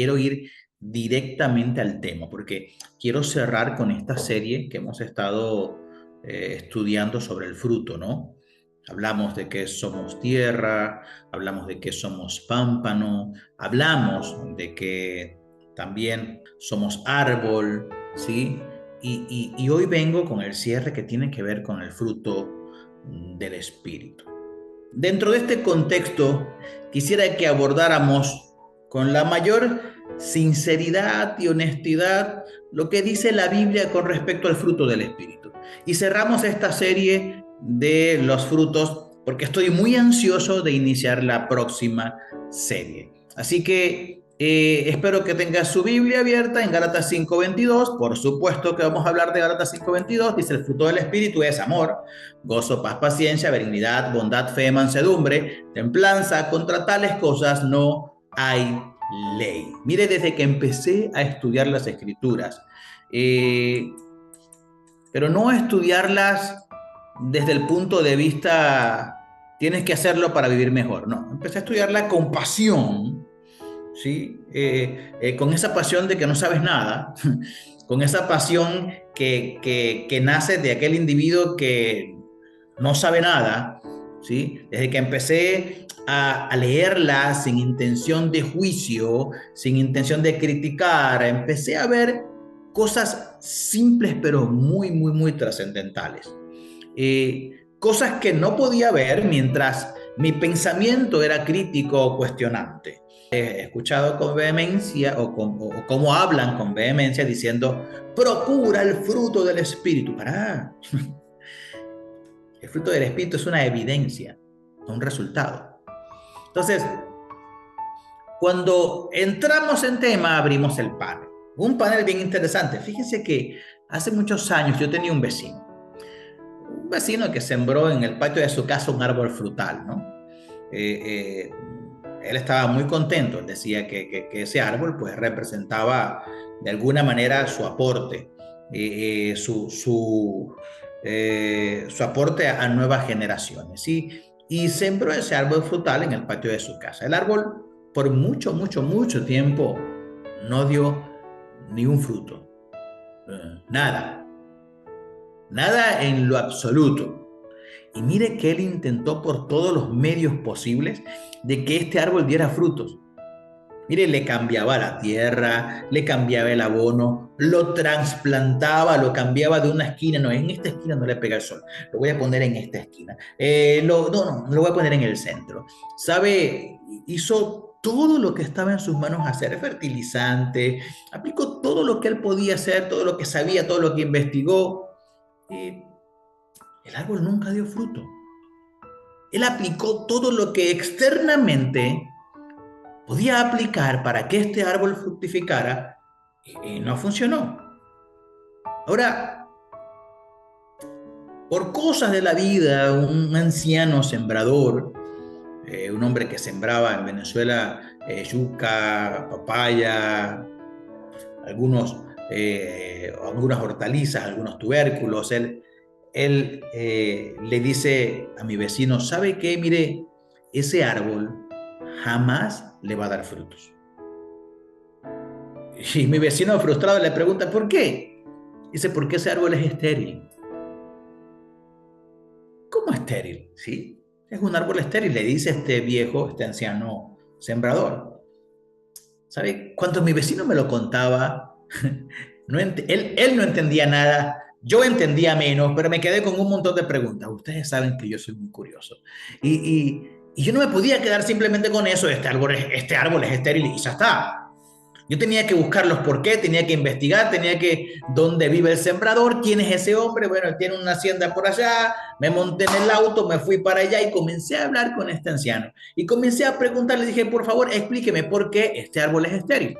quiero ir directamente al tema, porque quiero cerrar con esta serie que hemos estado estudiando sobre el fruto, ¿no? Hablamos de que somos tierra, hablamos de que somos pámpano, hablamos de que también somos árbol, ¿sí? Y hoy vengo con el cierre que tiene que ver con el fruto del Espíritu. Dentro de este contexto, quisiera que abordáramos con la mayor sinceridad y honestidad lo que dice la Biblia con respecto al fruto del Espíritu. Y cerramos esta serie de los frutos porque estoy muy ansioso de iniciar la próxima serie. Así que espero que tenga su Biblia abierta en Gálatas 5:22. Por supuesto que vamos a hablar de Gálatas 5:22. Dice: el fruto del Espíritu es amor, gozo, paz, paciencia, benignidad, bondad, fe, mansedumbre, templanza. Contra tales cosas no hay ley. Mire, desde que empecé a estudiar las Escrituras, eh, pero no a estudiarlas desde el punto de vista tienes que hacerlo para vivir mejor. No, empecé a estudiarla con pasión, ¿sí? Con esa pasión de que no sabes nada, con esa pasión que nace de aquel individuo que no sabe nada, ¿sí? Desde que empecé a leerla sin intención de juicio, sin intención de criticar, empecé a ver cosas simples pero muy, muy, muy trascendentales. Cosas que no podía ver mientras mi pensamiento era crítico o cuestionante. He escuchado con vehemencia o cómo hablan con vehemencia diciendo: procura el fruto del Espíritu. Para el fruto del Espíritu es una evidencia, no un resultado. Entonces, cuando entramos en tema, abrimos el panel. Un panel bien interesante. Fíjense que hace muchos años yo tenía un vecino que sembró en el patio de su casa un árbol frutal, ¿no? Eh, eh, Él estaba muy contento. Él decía que ese árbol pues representaba de alguna manera su aporte, eh, eh, su, su, su aporte a nuevas generaciones, ¿sí? Y sembró ese árbol frutal en el patio de su casa. El árbol por mucho, mucho, mucho tiempo no dio ni un fruto, nada, nada en lo absoluto. Y mire que él intentó por todos los medios posibles de que este árbol diera frutos. Mire, le cambiaba la tierra, le cambiaba el abono, lo trasplantaba, lo cambiaba de una esquina. No, en esta esquina no le pega el sol, lo voy a poner en esta esquina. No, lo voy a poner en el centro. ¿Sabe? Hizo todo lo que estaba en sus manos hacer, fertilizante, aplicó todo lo que él podía hacer, todo lo que sabía, todo lo que investigó. Eh, el árbol nunca dio fruto. Él aplicó todo lo que externamente podía aplicar para que este árbol fructificara y no funcionó. Ahora, por cosas de la vida, un anciano sembrador, un hombre que sembraba en Venezuela yuca, papaya, algunos, algunas hortalizas, algunos tubérculos, él le dice a mi vecino: ¿sabe qué? Mire, ese árbol jamás le va a dar frutos. Y mi vecino frustrado le pregunta: ¿por qué? Dice: porque ese árbol es estéril. ¿Cómo estéril? ¿Sí? Es un árbol estéril, le dice este viejo, este anciano sembrador. ¿Sabe? Cuando mi vecino me lo contaba, él no entendía nada, yo entendía menos, pero me quedé con un montón de preguntas. Ustedes saben que yo soy muy curioso. Y yo no me podía quedar simplemente con eso: este árbol es estéril y ya está. Yo tenía que buscar los por qué, tenía que investigar, tenía que dónde vive el sembrador, quién es ese hombre. Bueno, él tiene una hacienda por allá. Me monté en el auto, me fui para allá y comencé a hablar con este anciano. Y comencé a preguntarle, dije: por favor, explíqueme por qué este árbol es estéril.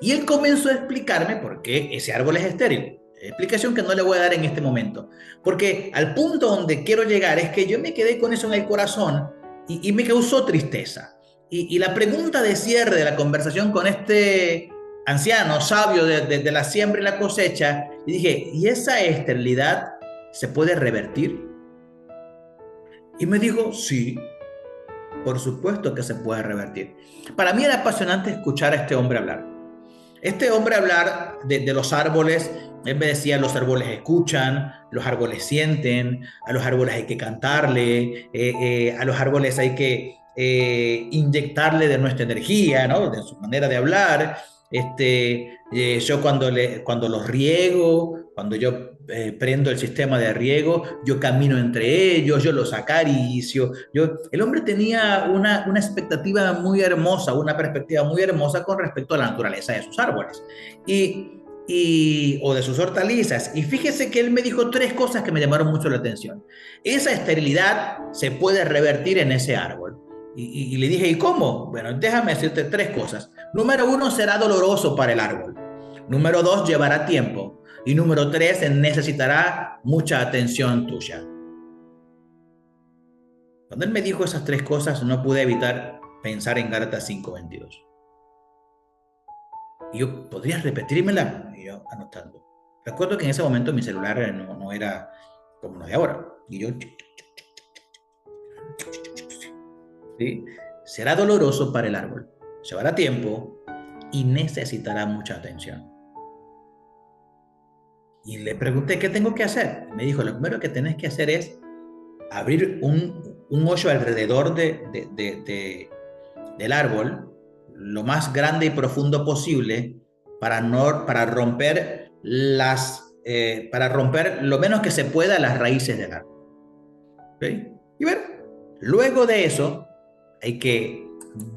Y él comenzó a explicarme por qué ese árbol es estéril. Explicación que no le voy a dar en este momento. Porque al punto donde quiero llegar es que yo me quedé con eso en el corazón y me causó tristeza. Y la pregunta de cierre de la conversación con este anciano sabio de la siembra y la cosecha, y dije: ¿y esa esterilidad se puede revertir? Y me dijo: sí, por supuesto que se puede revertir. Para mí era apasionante escuchar a este hombre hablar. Este hombre hablar de los árboles, él me decía, los árboles escuchan, los árboles sienten, a los árboles hay que cantarle, a los árboles hay que inyectarle de nuestra energía, ¿no? De su manera de hablar. Yo cuando los riego, cuando yo prendo el sistema de riego, yo camino entre ellos, yo los acaricio. El hombre tenía una expectativa muy hermosa, una perspectiva muy hermosa con respecto a la naturaleza de sus árboles o de sus hortalizas. Y fíjese que él me dijo tres cosas que me llamaron mucho la atención. Esa esterilidad se puede revertir en ese árbol. Y le dije, ¿y cómo? Bueno, déjame decirte tres cosas. Número uno, será doloroso para el árbol. Número dos, llevará tiempo. Y número tres, necesitará mucha atención tuya. Cuando él me dijo esas tres cosas, no pude evitar pensar en Gálatas 5:22. Y yo, ¿podrías repetírmela? Y yo, anotando. Recuerdo que en ese momento mi celular no era como los de ahora. Y yo, ¿sí? Será doloroso para el árbol, llevará tiempo y necesitará mucha atención. Y le pregunté, ¿qué tengo que hacer? Me dijo, lo primero que tenés que hacer es abrir un hoyo alrededor del árbol, lo más grande y profundo posible, para romper para romper lo menos que se pueda las raíces del árbol. ¿Okay? Y ver, luego de eso, hay que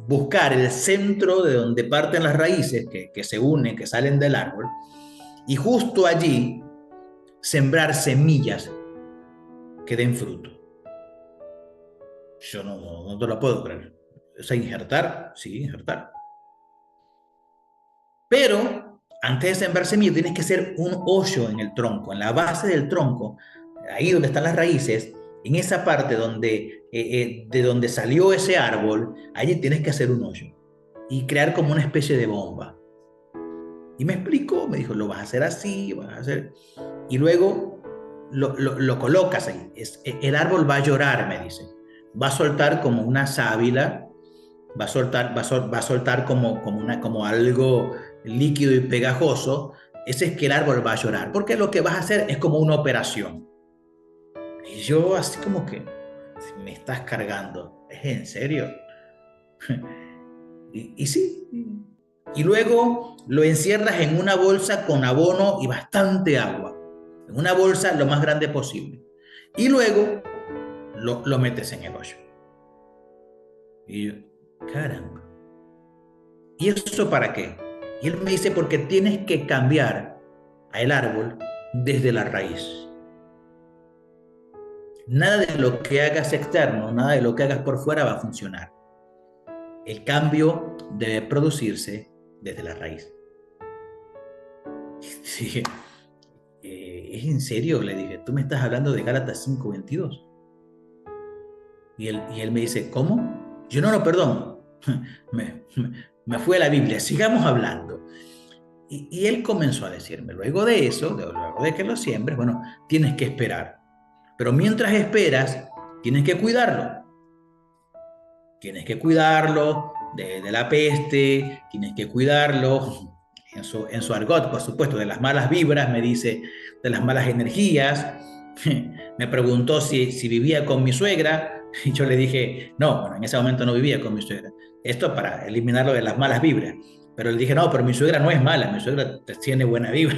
buscar el centro de donde parten las raíces que se unen, que salen del árbol, y justo allí sembrar semillas que den fruto. Yo no te lo puedo creer. O sea, injertar, sí, injertar. Pero antes de sembrar semillas tienes que hacer un hoyo en el tronco, en la base del tronco, ahí donde están las raíces, en esa parte de donde salió ese árbol, allí tienes que hacer un hoyo y crear como una especie de bomba. Y me explicó, me dijo, lo vas a hacer así, vas a hacer... Y luego lo colocas ahí. El árbol va a llorar, me dice. Va a soltar como una sábila, va a soltar como algo líquido y pegajoso. Ese es que el árbol va a llorar, porque lo que vas a hacer es como una operación. Y yo así como que, me estás cargando, ¿es en serio? y sí. Y luego lo encierras en una bolsa con abono y bastante agua. En una bolsa lo más grande posible. Y luego lo metes en el hoyo. Y yo, caramba. ¿Y eso para qué? Y él me dice, porque tienes que cambiar al árbol desde la raíz. Nada de lo que hagas externo, nada de lo que hagas por fuera va a funcionar. El cambio debe producirse desde la raíz. Sí. ¿Es en serio? Le dije, ¿tú me estás hablando de Gálatas 5:22? Y él me dice, ¿cómo? Yo no, perdón, me fui a la Biblia, sigamos hablando. Y él comenzó a decirme, luego de eso, luego de que lo siembres, bueno, tienes que esperar. Pero mientras esperas, tienes que cuidarlo. Tienes que cuidarlo de la peste, tienes que cuidarlo en su argot, por supuesto, de las malas vibras, me dice, de las malas energías. Me preguntó si vivía con mi suegra, y yo le dije, no, bueno, en ese momento no vivía con mi suegra. Esto para eliminarlo de las malas vibras. Pero le dije, no, pero mi suegra no es mala, mi suegra tiene buena vibra.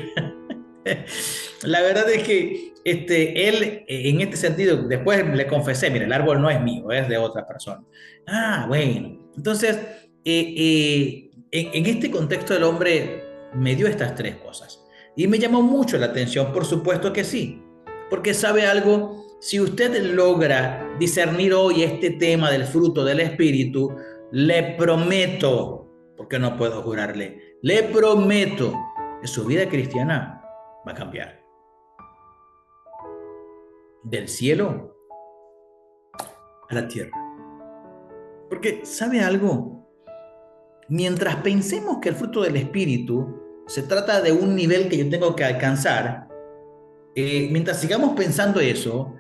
La verdad es que él, en este sentido, después le confesé, mira, el árbol no es mío, es de otra persona. Ah, bueno. Entonces, en este contexto el hombre me dio estas tres cosas. Y me llamó mucho la atención, por supuesto que sí. Porque sabe algo, si usted logra discernir hoy este tema del fruto del Espíritu, le prometo, porque no puedo jurarle, le prometo que su vida cristiana va a cambiar. Del cielo a la tierra. Porque, ¿sabe algo? Mientras pensemos que el fruto del Espíritu se trata de un nivel que yo tengo que alcanzar, mientras sigamos pensando eso,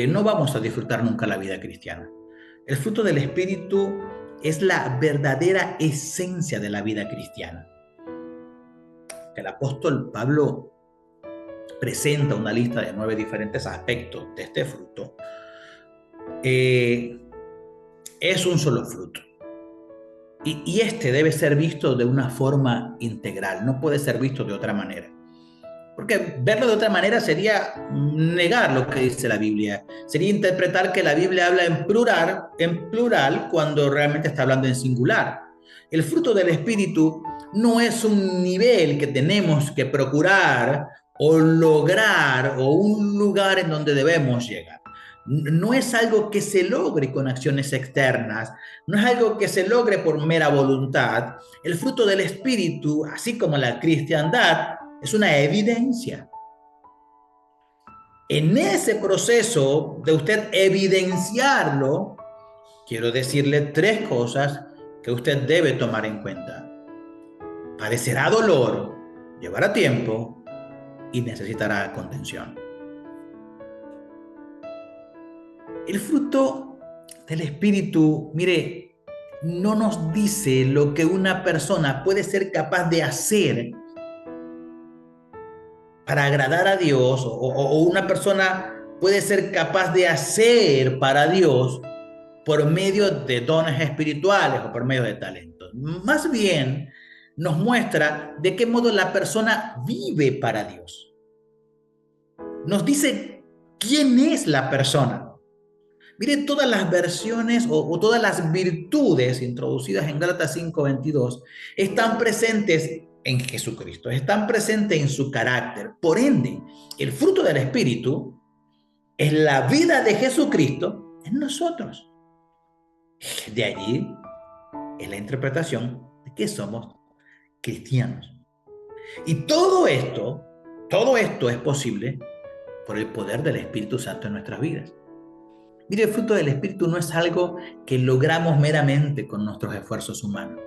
no vamos a disfrutar nunca la vida cristiana. El fruto del Espíritu es la verdadera esencia de la vida cristiana. que el apóstol Pablo presenta una lista de 9 diferentes aspectos de este fruto, es un solo fruto. Y este debe ser visto de una forma integral, no puede ser visto de otra manera. Porque verlo de otra manera sería negar lo que dice la Biblia. Sería interpretar que la Biblia habla en plural cuando realmente está hablando en singular. El fruto del Espíritu no es un nivel que tenemos que procurar o lograr o un lugar en donde debemos llegar. No es algo que se logre con acciones externas, no es algo que se logre por mera voluntad. El fruto del Espíritu, así como la cristiandad, es una evidencia. En ese proceso de usted evidenciarlo, quiero decirle 3 cosas que usted debe tomar en cuenta. Padecerá dolor, llevará tiempo y necesitará contención. El fruto del Espíritu, mire, no nos dice lo que una persona puede ser capaz de hacer para agradar a Dios, o una persona puede ser capaz de hacer para Dios por medio de dones espirituales o por medio de talentos. Más bien nos muestra de qué modo la persona vive para Dios. Nos dice quién es la persona. Mire, todas las versiones o todas las virtudes introducidas en Gálatas 5:22 están presentes en Jesucristo, están presentes en su carácter. Por ende, el fruto del Espíritu es la vida de Jesucristo en nosotros. De allí es la interpretación de que somos cristianos. Y todo esto es posible por el poder del Espíritu Santo en nuestras vidas. Mire, el fruto del Espíritu no es algo que logramos meramente con nuestros esfuerzos humanos.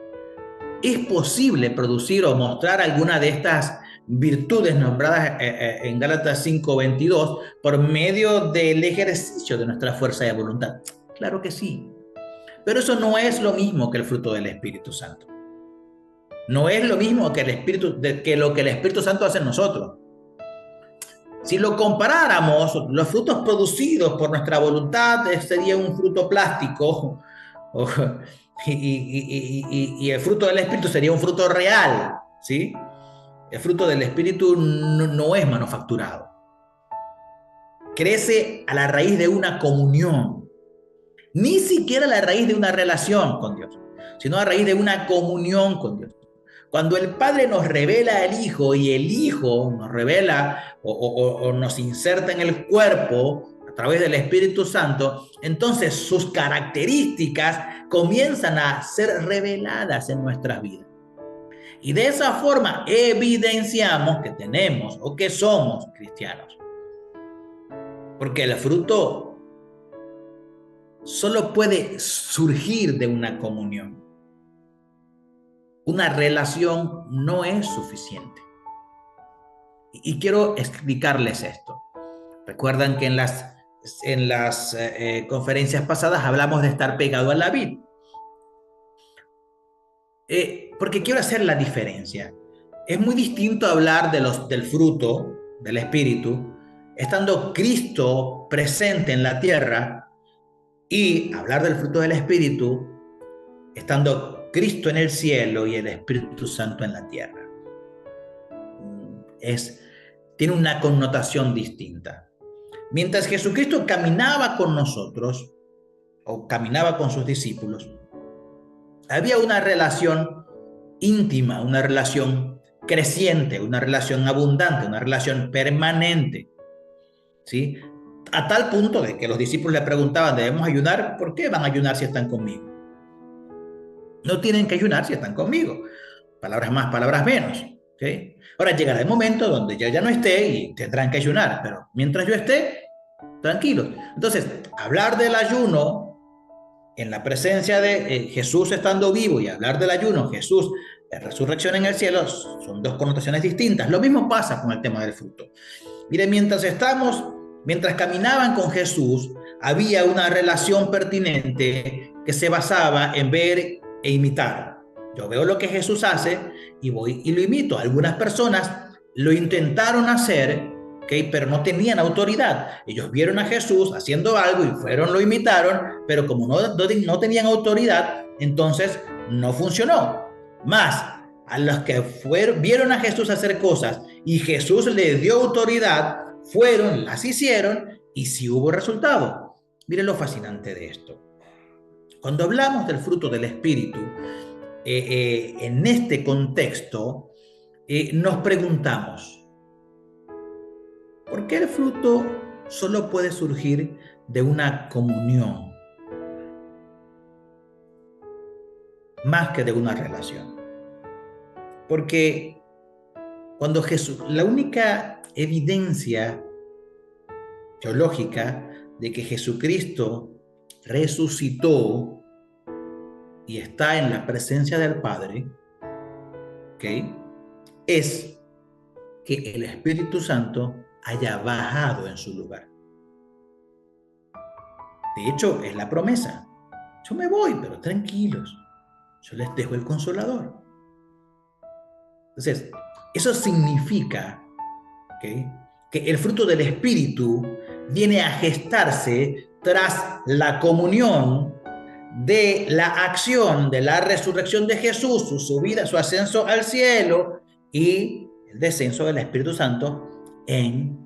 Es posible producir o mostrar alguna de estas virtudes nombradas en Gálatas 5:22 por medio del ejercicio de nuestra fuerza de voluntad. Claro que sí. Pero eso no es lo mismo que el fruto del Espíritu Santo. No es lo mismo que lo que el Espíritu Santo hace en nosotros. Si lo comparáramos, los frutos producidos por nuestra voluntad sería un fruto plástico y el fruto del Espíritu sería un fruto real, ¿sí? El fruto del Espíritu no es manufacturado. Crece a la raíz de una comunión, ni siquiera a la raíz de una relación con Dios, sino a raíz de una comunión con Dios. Cuando el Padre nos revela al Hijo y el Hijo nos revela o nos inserta en el cuerpo a través del Espíritu Santo, entonces sus características comienzan a ser reveladas en nuestras vidas. Y de esa forma evidenciamos que tenemos o que somos cristianos. Porque el fruto solo puede surgir de una comunión. Una relación no es suficiente. Y quiero explicarles esto. Recuerdan que en las conferencias pasadas hablamos de estar pegado a la vid. Porque quiero hacer la diferencia. Es muy distinto hablar del fruto del Espíritu, estando Cristo presente en la tierra, y hablar del fruto del Espíritu, estando Cristo en el cielo y el Espíritu Santo en la tierra. Tiene una connotación distinta. Mientras Jesucristo caminaba con nosotros, o caminaba con sus discípulos, había una relación íntima, una relación creciente, una relación abundante, una relación permanente, ¿sí? A tal punto de que los discípulos le preguntaban, ¿debemos ayunar? ¿Por qué van a ayunar si están conmigo? No tienen que ayunar si están conmigo. Palabras más, palabras menos, ¿okay? Ahora llegará el momento donde yo ya no esté y tendrán que ayunar, pero mientras yo esté, tranquilos. Entonces, hablar del ayuno en la presencia de Jesús estando vivo y hablar del ayuno, Jesús, la resurrección en el cielo, son 2 connotaciones distintas. Lo mismo pasa con el tema del fruto. Miren, mientras caminaban con Jesús, había una relación pertinente que se basaba en ver e imitar. Yo veo lo que Jesús hace y voy y lo imito. Algunas personas lo intentaron hacer, ¿okay? Pero no tenían autoridad. Ellos vieron a Jesús haciendo algo y fueron, lo imitaron, pero como no tenían autoridad, entonces no funcionó. Más, a los que vieron a Jesús hacer cosas y Jesús les dio autoridad, fueron, las hicieron y sí hubo resultado. Miren lo fascinante de esto. Cuando hablamos del fruto del Espíritu, en este contexto, nos preguntamos, ¿por qué el fruto solo puede surgir de una comunión más que de una relación? Porque cuando Jesús, la única evidencia teológica de que Jesucristo resucitó y está en la presencia del Padre, ¿okay? Es que el Espíritu Santo haya bajado en su lugar. De hecho, es la promesa. Yo me voy, pero tranquilos. Yo les dejo el Consolador. Entonces, eso significa, ¿okay?, que el fruto del Espíritu viene a gestarse tras la comunión de la acción de la resurrección de Jesús, su subida, su ascenso al cielo y el descenso del Espíritu Santo en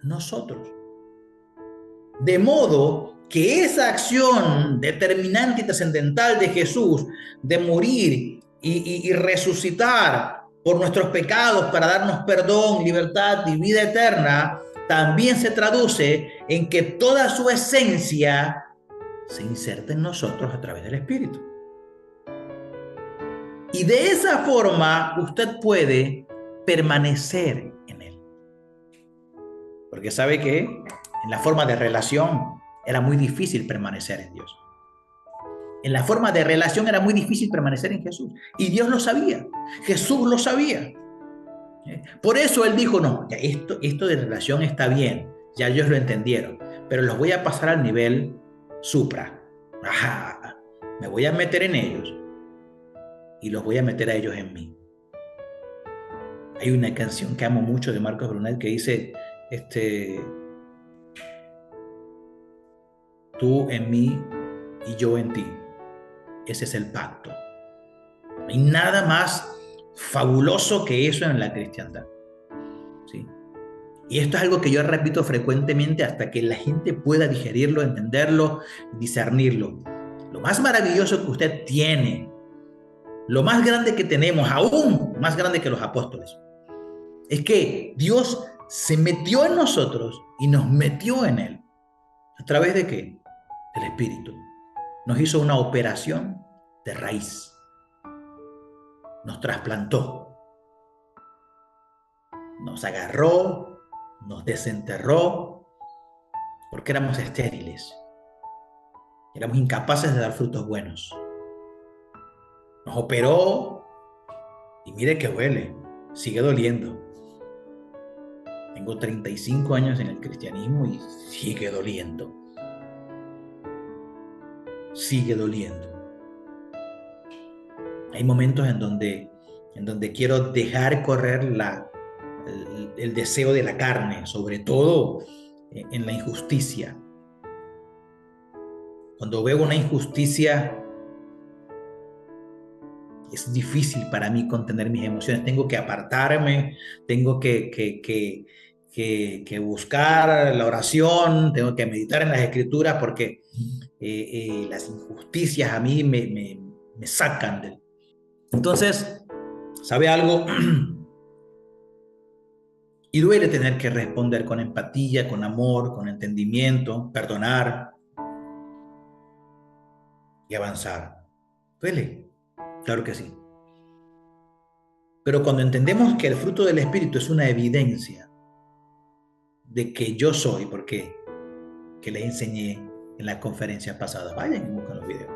nosotros. De modo que esa acción determinante y trascendental de Jesús de morir y resucitar por nuestros pecados para darnos perdón, libertad y vida eterna, también se traduce en que toda su esencia se inserta en nosotros a través del Espíritu. Y de esa forma usted puede permanecer en él. Porque sabe que en la forma de relación era muy difícil permanecer en Dios. En la forma de relación era muy difícil permanecer en Jesús. Y Dios lo sabía. Jesús lo sabía. Por eso Él dijo, no, ya esto de relación está bien. Ya ellos lo entendieron. Pero los voy a pasar al nivel supra. Ajá, me voy a meter en ellos. Y los voy a meter a ellos en mí. Hay una canción que amo mucho de Marcos Brunet que dice, tú en mí y yo en ti. Ese es el pacto. No hay nada más fabuloso que eso en la cristiandad. ¿Sí? Y esto es algo que yo repito frecuentemente hasta que la gente pueda digerirlo, entenderlo, discernirlo. Lo más maravilloso que usted tiene, lo más grande que tenemos, aún más grande que los apóstoles, es que Dios se metió en nosotros y nos metió en Él. ¿A través de qué? Del Espíritu. Nos hizo una operación de raíz. Nos trasplantó. Nos agarró, nos desenterró, porque éramos estériles. Éramos incapaces de dar frutos buenos. Nos operó y mire que huele, sigue doliendo. Tengo 35 años en el cristianismo y sigue doliendo. Sigue doliendo. Hay momentos en donde quiero dejar correr el deseo de la carne, sobre todo en la injusticia. Cuando veo una injusticia, es difícil para mí contener mis emociones. Tengo que apartarme, tengo que buscar la oración, tengo que meditar en las escrituras porque las injusticias a mí me sacan de... Entonces, ¿sabe algo? Y duele tener que responder con empatía, con amor, con entendimiento, perdonar y avanzar. Duele, claro que sí. Pero cuando entendemos que el fruto del Espíritu es una evidencia de que yo soy, porque que les enseñé en las conferencias pasadas, vayan y buscan los videos.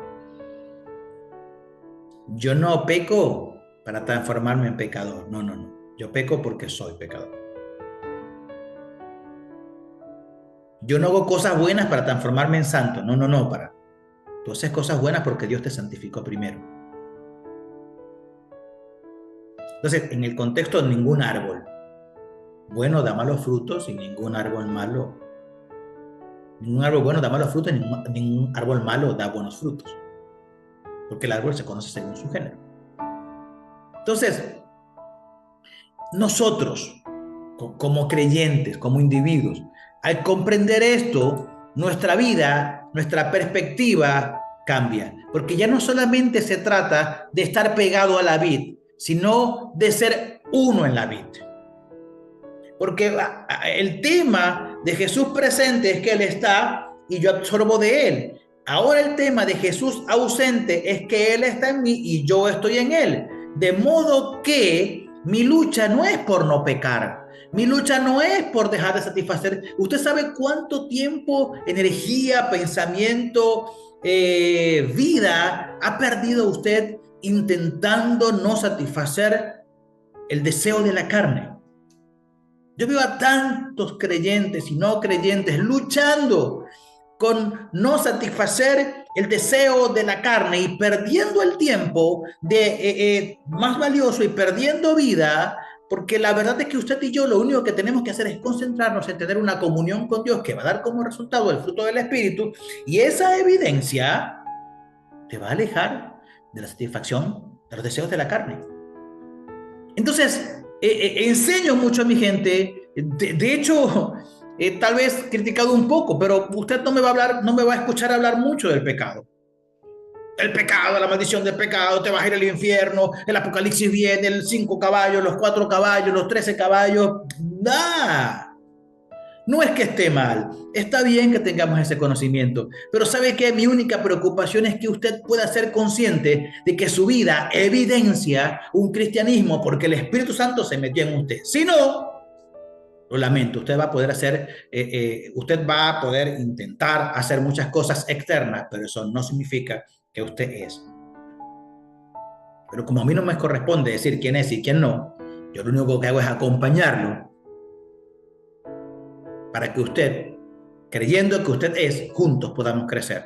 Yo no peco para transformarme en pecador, no. Yo peco porque soy pecador. Yo no hago cosas buenas para transformarme en santo, no, para. Tú haces cosas buenas porque Dios te santificó primero. Entonces, en el contexto, ningún árbol bueno da malos frutos y ningún árbol bueno da malos frutos y ningún árbol malo da buenos frutos, porque el árbol se conoce según su género. Entonces, nosotros, como creyentes, como individuos, al comprender esto, nuestra vida, nuestra perspectiva cambia, porque ya no solamente se trata de estar pegado a la vid, sino de ser uno en la vid. Porque el tema de Jesús presente es que Él está y yo absorbo de Él. Ahora el tema de Jesús ausente es que Él está en mí y yo estoy en Él. De modo que mi lucha no es por no pecar. Mi lucha no es por dejar de satisfacer. Usted sabe cuánto tiempo, energía, pensamiento, vida ha perdido usted intentando no satisfacer el deseo de la carne. Yo veo a tantos creyentes y no creyentes luchando con no satisfacer el deseo de la carne y perdiendo el tiempo más valioso y perdiendo vida, porque la verdad es que usted y yo lo único que tenemos que hacer es concentrarnos en tener una comunión con Dios que va a dar como resultado el fruto del Espíritu, y esa evidencia te va a alejar de la satisfacción de los deseos de la carne. Entonces, enseño mucho a mi gente, de hecho, tal vez criticado un poco, pero usted no me va a escuchar hablar mucho del pecado. El pecado, la maldición del pecado, te vas a ir al infierno, el Apocalipsis viene, el 5 caballos, los 4 caballos, los 13 caballos, nada. No es que esté mal, está bien que tengamos ese conocimiento, pero ¿sabe qué? Mi única preocupación es que usted pueda ser consciente de que su vida evidencia un cristianismo porque el Espíritu Santo se metió en usted. Si no, lo lamento, usted va a poder intentar hacer muchas cosas externas, pero eso no significa que usted es. Pero como a mí no me corresponde decir quién es y quién no, yo lo único que hago es acompañarlo para que usted, creyendo que usted es, juntos podamos crecer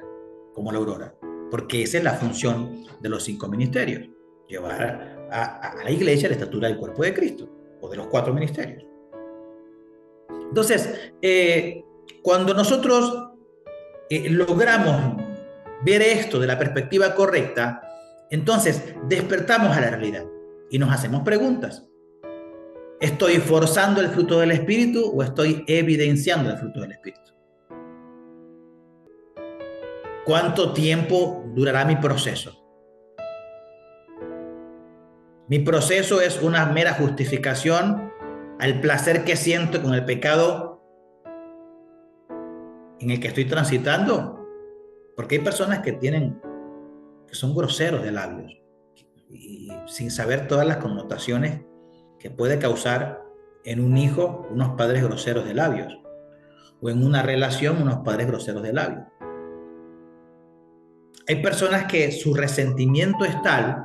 como la aurora. Porque esa es la función de los 5 ministerios, llevar a la iglesia a la estatura del cuerpo de Cristo, o de los 4 ministerios. Entonces, cuando nosotros logramos ver esto de la perspectiva correcta, entonces despertamos a la realidad y nos hacemos preguntas. ¿Estoy forzando el fruto del Espíritu o estoy evidenciando el fruto del Espíritu? ¿Cuánto tiempo durará mi proceso? ¿Mi proceso es una mera justificación al placer que siento con el pecado en el que estoy transitando? Porque hay personas que son groseros de labios y sin saber todas las connotaciones que puede causar en un hijo unos padres groseros de labios, o en una relación unos padres groseros de labios. Hay personas que su resentimiento es tal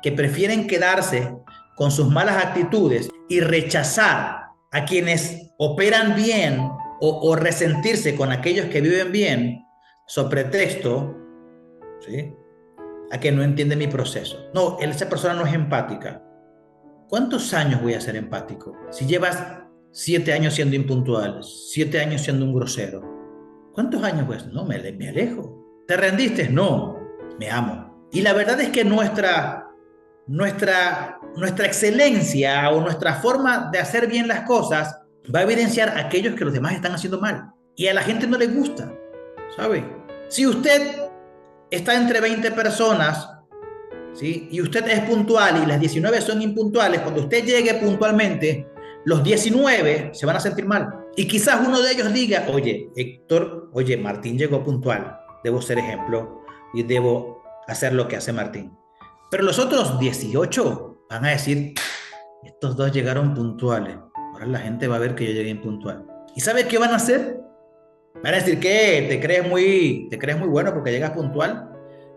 que prefieren quedarse con sus malas actitudes y rechazar a quienes operan bien o resentirse con aquellos que viven bien, sobre pretexto, ¿sí?, a que no entiende mi proceso. No, esa persona no es empática. ¿Cuántos años voy a ser empático? Si llevas 7 años siendo impuntual, 7 años siendo un grosero, ¿cuántos años pues? No, me alejo. ¿Te rendiste? No, me amo. Y la verdad es que nuestra excelencia o nuestra forma de hacer bien las cosas va a evidenciar a aquellos que los demás están haciendo mal. Y a la gente no le gusta, ¿sabe? Si usted está entre 20 personas, ¿sí?, y usted es puntual y las 19 son impuntuales, cuando usted llegue puntualmente, los 19 se van a sentir mal. Y quizás uno de ellos diga, oye, Héctor, oye, Martín llegó puntual, debo ser ejemplo y debo hacer lo que hace Martín. Pero los otros 18 van a decir, estos dos llegaron puntuales, ahora la gente va a ver que yo llegué impuntual. ¿Y sabe qué van a hacer? Van a decir, ¿qué? ¿Te crees muy bueno porque llegas puntual?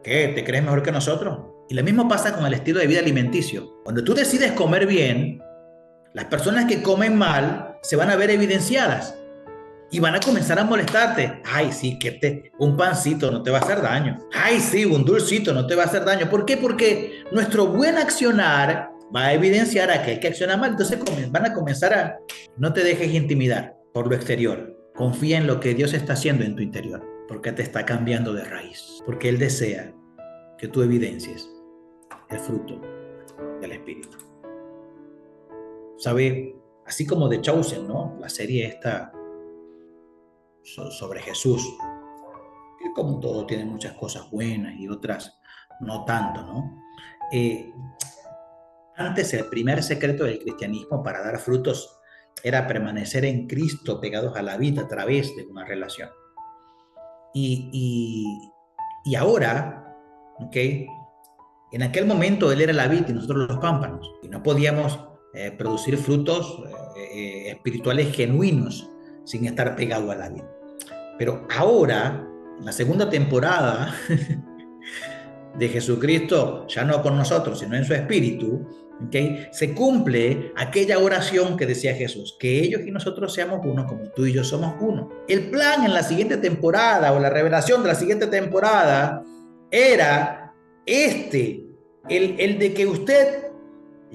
¿Qué? ¿Te crees mejor que nosotros? Y lo mismo pasa con el estilo de vida alimenticio. Cuando tú decides comer bien, las personas que comen mal se van a ver evidenciadas y van a comenzar a molestarte. Ay, sí, un pancito no te va a hacer daño. Ay, sí, un dulcito no te va a hacer daño. ¿Por qué? Porque nuestro buen accionar va a evidenciar a aquel que acciona mal. Entonces van a comenzar a... No te dejes intimidar por lo exterior. Confía en lo que Dios está haciendo en tu interior, porque te está cambiando de raíz, porque Él desea que tú evidencies el fruto del Espíritu. ¿Sabe? Así como The Chosen, ¿no? La serie esta sobre Jesús, que como todo tiene muchas cosas buenas y otras no tanto, ¿no? Antes el primer secreto del cristianismo para dar frutos era permanecer en Cristo pegados a la vida a través de una relación. Y ahora, ¿ok? En aquel momento Él era la vid y nosotros los pámpanos, y no podíamos producir frutos espirituales genuinos sin estar pegado a la vid. Pero ahora, en la segunda temporada de Jesucristo, ya no con nosotros, sino en su espíritu, ¿okay? Se cumple aquella oración que decía Jesús, que ellos y nosotros seamos uno como tú y yo somos uno. El plan en la siguiente temporada, o la revelación de la siguiente temporada, era el de que usted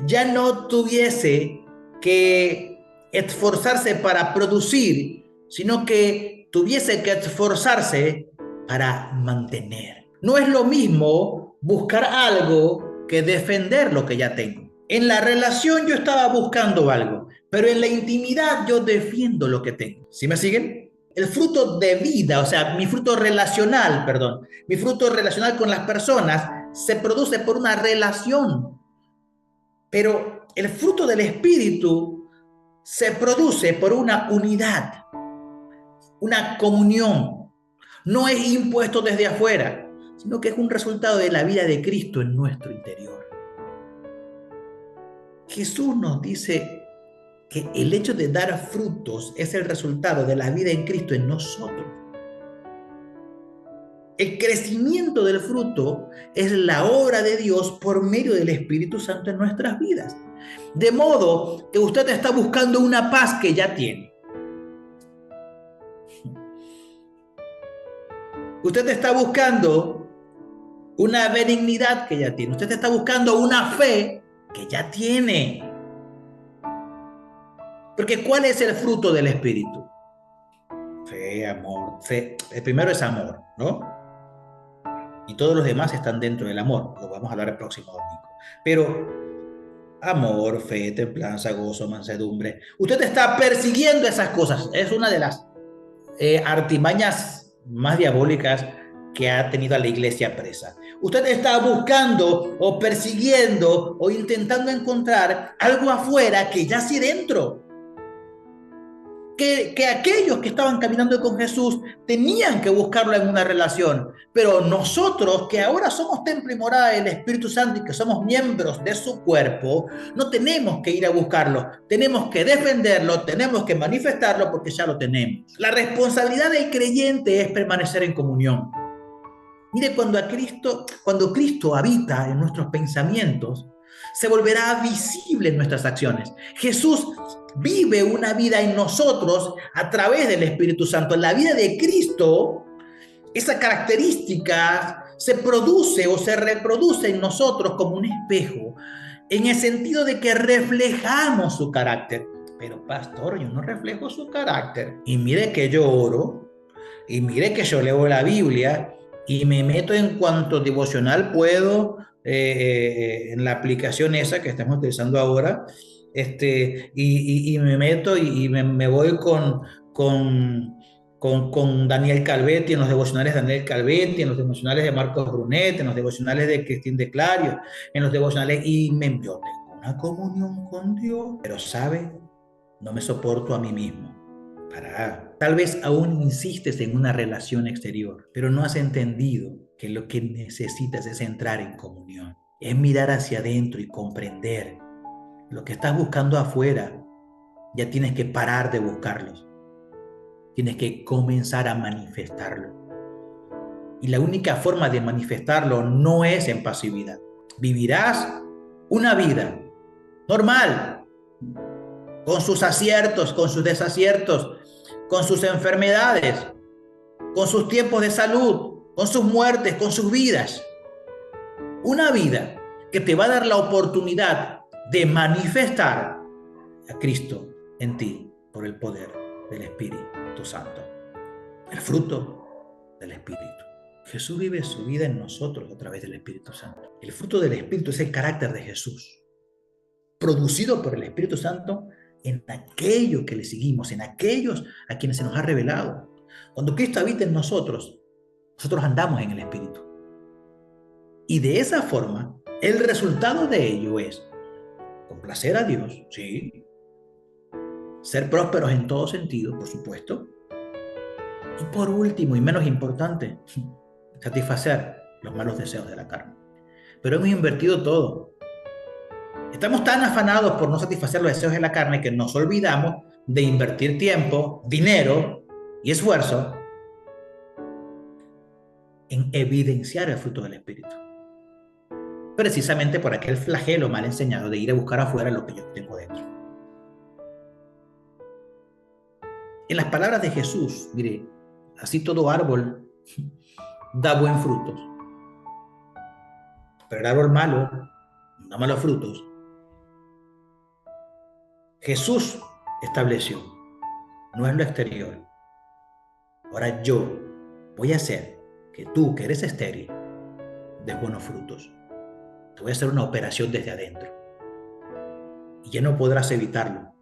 ya no tuviese que esforzarse para producir, sino que tuviese que esforzarse para mantener. No es lo mismo buscar algo que defender lo que ya tengo. En la relación yo estaba buscando algo, pero en la intimidad yo defiendo lo que tengo. ¿Sí me siguen? El fruto de vida, o sea, mi fruto relacional con las personas se produce por una relación. Pero el fruto del Espíritu se produce por una unidad, una comunión. No es impuesto desde afuera, sino que es un resultado de la vida de Cristo en nuestro interior. Jesús nos dice que el hecho de dar frutos es el resultado de la vida en Cristo en nosotros. El crecimiento del fruto es la obra de Dios por medio del Espíritu Santo en nuestras vidas. De modo que usted está buscando una paz que ya tiene. Usted está buscando una benignidad que ya tiene. Usted está buscando una fe que ya tiene. Porque ¿cuál es el fruto del Espíritu? Fe, amor, fe. El primero es amor, ¿no? Y todos los demás están dentro del amor. Lo vamos a hablar el próximo domingo. Pero amor, fe, templanza, gozo, mansedumbre. Usted está persiguiendo esas cosas. Es una de las artimañas más diabólicas que ha tenido a la iglesia presa. Usted está buscando o persiguiendo o intentando encontrar algo afuera que ya sí dentro. Que aquellos que estaban caminando con Jesús tenían que buscarlo en una relación, pero nosotros que ahora somos templo y morada del Espíritu Santo y que somos miembros de su cuerpo, no tenemos que ir a buscarlo, tenemos que defenderlo, tenemos que manifestarlo porque ya lo tenemos. La responsabilidad del creyente es permanecer en comunión. Mire, cuando Cristo habita en nuestros pensamientos, se volverá visible en nuestras acciones. Jesús vive una vida en nosotros a través del Espíritu Santo. En la vida de Cristo, esa característica se produce o se reproduce en nosotros como un espejo, en el sentido de que reflejamos su carácter. Pero pastor, yo no reflejo su carácter. Y mire que yo oro, y mire que yo leo la Biblia, y me meto en cuanto devocional puedo, en la aplicación esa que estamos utilizando ahora, y me meto y me voy con Daniel Calvetti, en los devocionales de Daniel Calvetti, en los devocionales de Marcos Brunet, en los devocionales de Cristín de Clario, en los devocionales, yo tengo una comunión con Dios, pero ¿sabe? No me soporto a mí mismo. Tal vez aún insistes en una relación exterior, pero no has entendido que lo que necesitas es entrar en comunión, es mirar hacia adentro y comprender lo que estás buscando afuera. Ya tienes que parar de buscarlos, tienes que comenzar a manifestarlo. Y la única forma de manifestarlo no es en pasividad. Vivirás una vida normal, con sus aciertos, con sus desaciertos, con sus enfermedades, con sus tiempos de salud, con sus muertes, con sus vidas. Una vida que te va a dar la oportunidad de manifestar a Cristo en ti por el poder del Espíritu Santo. El fruto del Espíritu. Jesús vive su vida en nosotros a través del Espíritu Santo. El fruto del Espíritu es el carácter de Jesús, producido por el Espíritu Santo en aquellos que le seguimos, en aquellos a quienes se nos ha revelado. Cuando Cristo habita en nosotros, nosotros andamos en el Espíritu. Y de esa forma, el resultado de ello es complacer a Dios, sí, ser prósperos en todo sentido, por supuesto, y por último y menos importante, satisfacer los malos deseos de la carne. Pero hemos invertido todo. Estamos tan afanados por no satisfacer los deseos de la carne que nos olvidamos de invertir tiempo, dinero y esfuerzo en evidenciar el fruto del Espíritu. Precisamente por aquel flagelo mal enseñado de ir a buscar afuera lo que yo tengo dentro. En las palabras de Jesús, mire, así todo árbol da buen fruto, pero el árbol malo da malos frutos. Jesús estableció, no es lo exterior. Ahora yo voy a hacer que tú, que eres estéril, des buenos frutos. Te voy a hacer una operación desde adentro. Y ya no podrás evitarlo.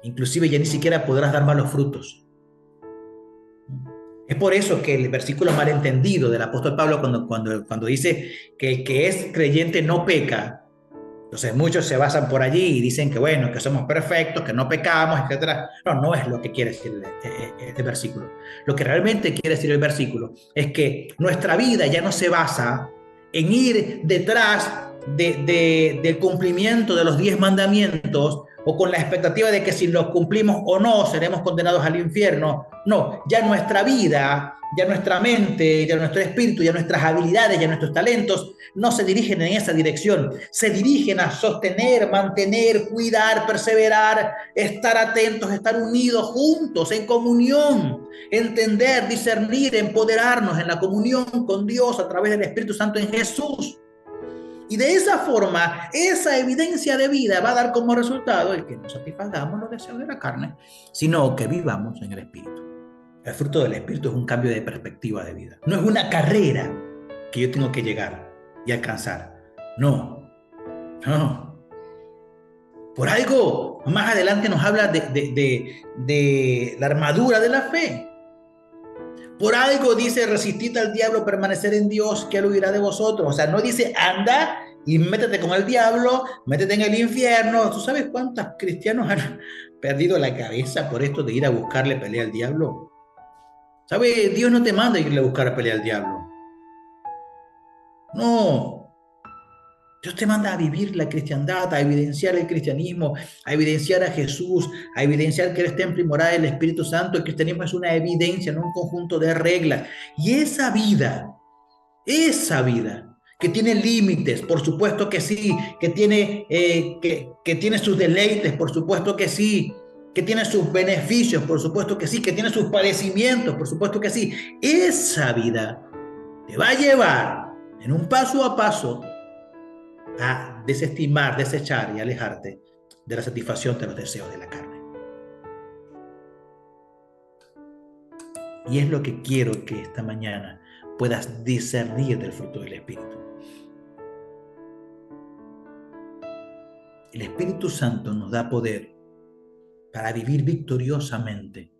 Inclusive ya ni siquiera podrás dar malos frutos. Es por eso que el versículo malentendido del apóstol Pablo cuando dice que el que es creyente no peca, entonces muchos se basan por allí y dicen que bueno, que somos perfectos, que no pecamos, etc. No es lo que quiere decir el versículo. Lo que realmente quiere decir el versículo es que nuestra vida ya no se basa en ir detrás del cumplimiento de los 10 mandamientos o con la expectativa de que si los cumplimos o no seremos condenados al infierno. No, ya nuestra vida, ya nuestra mente, ya nuestro espíritu, ya nuestras habilidades, ya nuestros talentos no se dirigen en esa dirección. Se dirigen a sostener, mantener, cuidar, perseverar, estar atentos, estar unidos juntos, en comunión, entender, discernir, empoderarnos en la comunión con Dios a través del Espíritu Santo en Jesús. Y de esa forma, esa evidencia de vida va a dar como resultado el que no satisfagamos los deseos de la carne, sino que vivamos en el Espíritu. El fruto del Espíritu es un cambio de perspectiva de vida. No es una carrera que yo tengo que llegar y alcanzar. No. Por algo, más adelante nos habla de la armadura de la fe. Por algo dice, resistid al diablo, permanecer en Dios, que él huirá de vosotros. O sea, no dice, anda y métete con el diablo, métete en el infierno. ¿Tú sabes cuántos cristianos han perdido la cabeza por esto de ir a buscarle pelea al diablo? ¿Sabes? Dios no te manda a irle a buscar a pelea al diablo. No. Dios te manda a vivir la cristiandad, a evidenciar el cristianismo, a evidenciar a Jesús, a evidenciar que eres templo y morada del Espíritu Santo. El cristianismo es una evidencia, no un conjunto de reglas. Y esa vida que tiene límites, por supuesto que sí, que tiene sus deleites, por supuesto que sí, que tiene sus beneficios, por supuesto que sí, que tiene sus padecimientos, por supuesto que sí. Esa vida te va a llevar en un paso a paso a desestimar, desechar y alejarte de la satisfacción de los deseos de la carne. Y es lo que quiero que esta mañana puedas discernir del fruto del Espíritu. El Espíritu Santo nos da poder para vivir victoriosamente,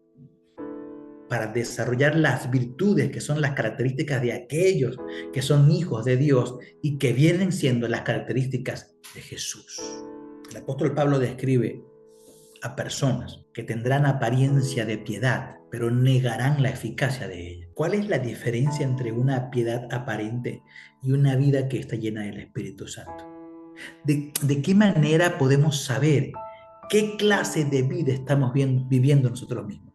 para desarrollar las virtudes que son las características de aquellos que son hijos de Dios y que vienen siendo las características de Jesús. El apóstol Pablo describe a personas que tendrán apariencia de piedad, pero negarán la eficacia de ella. ¿Cuál es la diferencia entre una piedad aparente y una vida que está llena del Espíritu Santo? ¿De qué manera podemos saber qué clase de vida estamos viviendo nosotros mismos?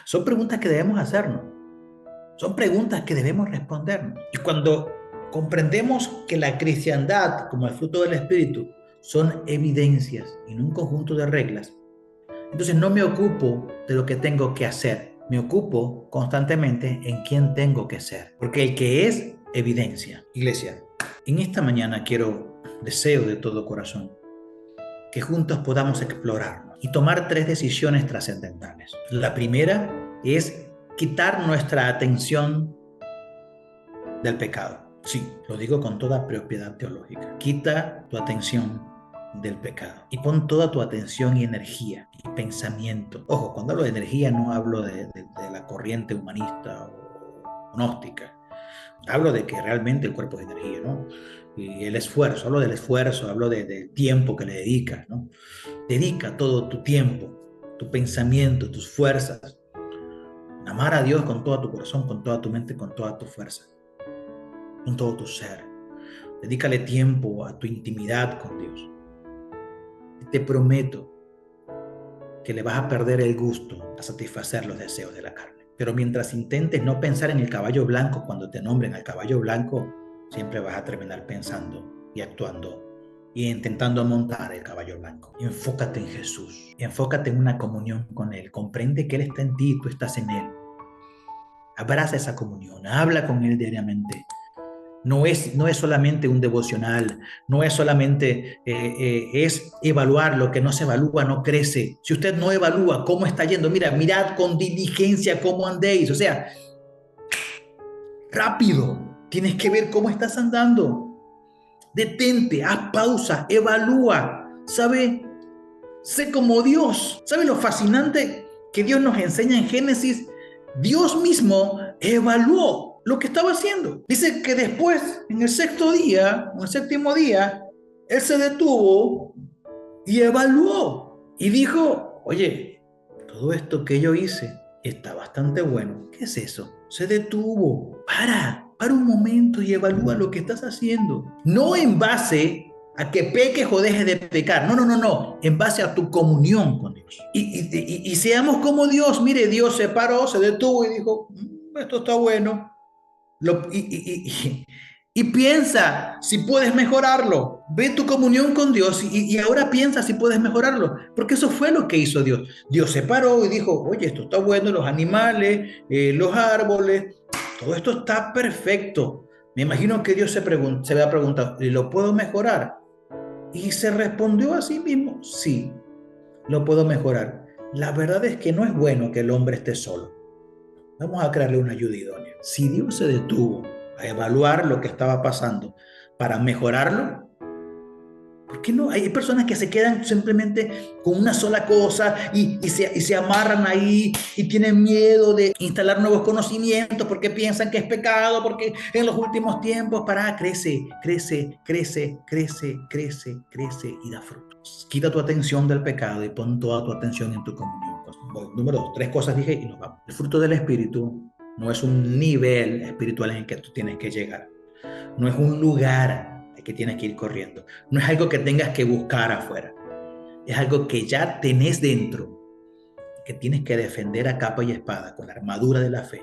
Son preguntas que debemos hacernos. Son preguntas que debemos respondernos. Y cuando comprendemos que la cristiandad, como el fruto del Espíritu, son evidencias y no un conjunto de reglas, entonces no me ocupo de lo que tengo que hacer. Me ocupo constantemente en quién tengo que ser. Porque el que es evidencia. Iglesia, en esta mañana quiero deseo de todo corazón que juntos podamos explorarnos y tomar 3 decisiones trascendentales. La primera es quitar nuestra atención del pecado. Sí, lo digo con toda propiedad teológica. Quita tu atención del pecado y pon toda tu atención y energía y pensamiento. Ojo, cuando hablo de energía no hablo de la corriente humanista o gnóstica. Hablo de que realmente el cuerpo es energía, ¿no? Y el esfuerzo, hablo del esfuerzo, hablo del tiempo que le dedicas, ¿no? Dedica todo tu tiempo, tu pensamiento, tus fuerzas. Amar a Dios con todo tu corazón, con toda tu mente, con toda tu fuerza, con todo tu ser. Dedícale tiempo a tu intimidad con Dios. Y te prometo que le vas a perder el gusto a satisfacer los deseos de la carne. Pero mientras intentes no pensar en el caballo blanco cuando te nombren al caballo blanco, siempre vas a terminar pensando y actuando y intentando montar el caballo blanco. Enfócate en Jesús, enfócate en una comunión con Él, comprende que Él está en ti y tú estás en Él. Abraza esa comunión, habla con Él diariamente. No es solamente un devocional, no es solamente, es evaluar. Lo que no se evalúa no crece. Si usted no evalúa cómo está yendo, mirad con diligencia cómo andéis. O sea, rápido, tienes que ver cómo estás andando. Detente, haz pausa, evalúa, ¿sabe? Sé como Dios. ¿Sabe lo fascinante que Dios nos enseña en Génesis? Dios mismo evaluó lo que estaba haciendo. Dice que después, en el séptimo día, Él se detuvo y evaluó. Y dijo, oye, todo esto que yo hice está bastante bueno. ¿Qué es eso? Se detuvo. Para un momento y evalúa lo que estás haciendo. No en base a que peques o dejes de pecar. No. En base a tu comunión con Dios. Y seamos como Dios. Mire, Dios se paró, se detuvo y dijo, esto está bueno. Y piensa si puedes mejorarlo. Ve tu comunión con Dios y ahora piensa si puedes mejorarlo. Porque eso fue lo que hizo Dios. Dios se paró y dijo, oye, esto está bueno, los animales, los árboles, todo esto está perfecto. Me imagino que Dios se había preguntado, ¿lo puedo mejorar? Y se respondió a sí mismo, sí, lo puedo mejorar. La verdad es que no es bueno que el hombre esté solo. Vamos a crearle una ayuda idónea. Si Dios se detuvo a evaluar lo que estaba pasando para mejorarlo, ¿por qué no? Hay personas que se quedan simplemente con una sola cosa y se amarran ahí y tienen miedo de instalar nuevos conocimientos porque piensan que es pecado, porque en los últimos tiempos crece y da frutos. Quita tu atención del pecado y pon toda tu atención en tu comunión. Bueno, número 2, 3 cosas dije y nos vamos. El fruto del Espíritu no es un nivel espiritual en el que tú tienes que llegar. No es un lugar al que tienes que ir corriendo. No es algo que tengas que buscar afuera. Es algo que ya tenés dentro, que tienes que defender a capa y espada con la armadura de la fe,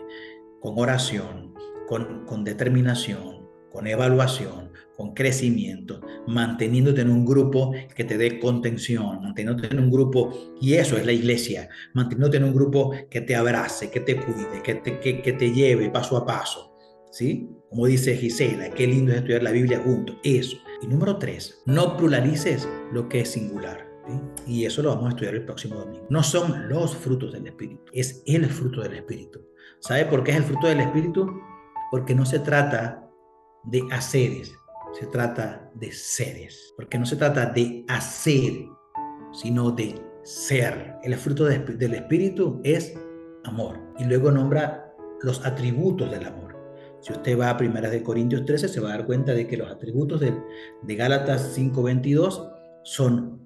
con oración, con determinación, con evaluación, con crecimiento, manteniéndote en un grupo que te dé contención, manteniéndote en un grupo, y eso es la iglesia, manteniéndote en un grupo que te abrace, que te cuide, que te lleve paso a paso, ¿sí? Como dice Gisela, qué lindo es estudiar la Biblia juntos, eso. Y número 3, no pluralices lo que es singular. ¿Sí? Y eso lo vamos a estudiar el próximo domingo. No son los frutos del Espíritu, es el fruto del Espíritu. ¿Sabe por qué es el fruto del Espíritu? Porque no se trata de haceres, se trata de seres. Porque no se trata de hacer, sino de ser. El fruto del Espíritu es amor. Y luego nombra los atributos del amor. Si usted va a 1 Corintios 13, se va a dar cuenta de que los atributos de Gálatas 5:22 son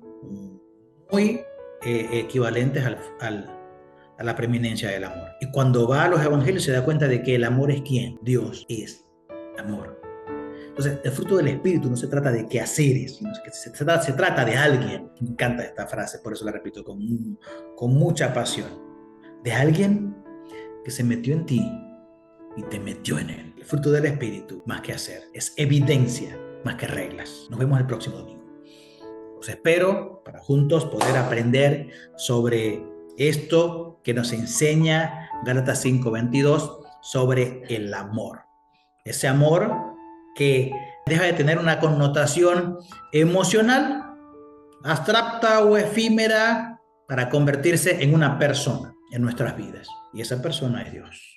muy equivalentes a la preeminencia del amor. Y cuando va a los evangelios se da cuenta de que el amor es ¿quién? Dios es amor. Entonces, el fruto del Espíritu no se trata de quehaceres, sino que se trata de alguien. Me encanta esta frase, por eso la repito con mucha pasión. De alguien que se metió en ti y te metió en él. El fruto del Espíritu, más que hacer, es evidencia, más que reglas. Nos vemos el próximo domingo. Os espero para juntos poder aprender sobre esto que nos enseña Gálatas 5:22 sobre el amor. Ese amor que deja de tener una connotación emocional, abstracta o efímera, para convertirse en una persona en nuestras vidas. Y esa persona es Dios.